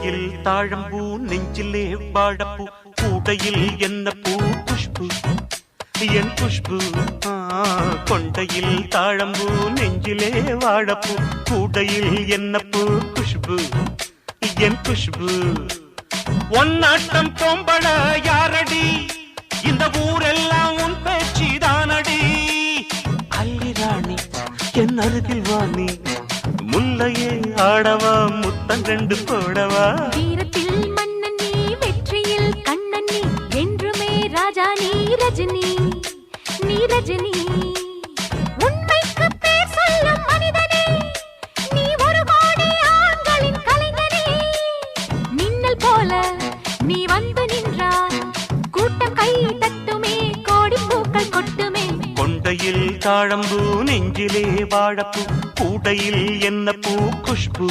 கொண்டையில் தாழம்பூ நெஞ்சிலே வாழப்பூ கூடையில் என்ன பூ குஷ்பு என் குஷ்பு கொண்டையில் தாழம்பூ நெஞ்சிலே வாழப்பூ கூடையில் என்ன பூ குஷ்பு என் குஷ்பு ஒன்னாட்டம் பொம்பள யாரடி இந்த ஊரெல்லாம் உன் பேச்சிதானடி அல்லிராணி என் அருகில் வாணி முல்லையே ஆடவா முத்தம் ரெண்டு போடவா வீரத்தில் மன்னன் நீ வெற்றியில் கண்ணன் நீ என்றுமே ராஜா நீ ரஜினி நீ ரஜினி உண்மைக்கு பேர் சொல்லும் மனிதனே நீ ஒரு கோடி ஆண்களின் கலைஞனே மின்னல் போல நீ வந்து நின்றாய் கூட்டம் கை தட்டுமே கோடி பூக்கள் கொட்டுமே கொண்டையில் தாழம்பூ நெஞ்சிலே வாழப்பூ கூடையில் என்ன பூ குஷ்பு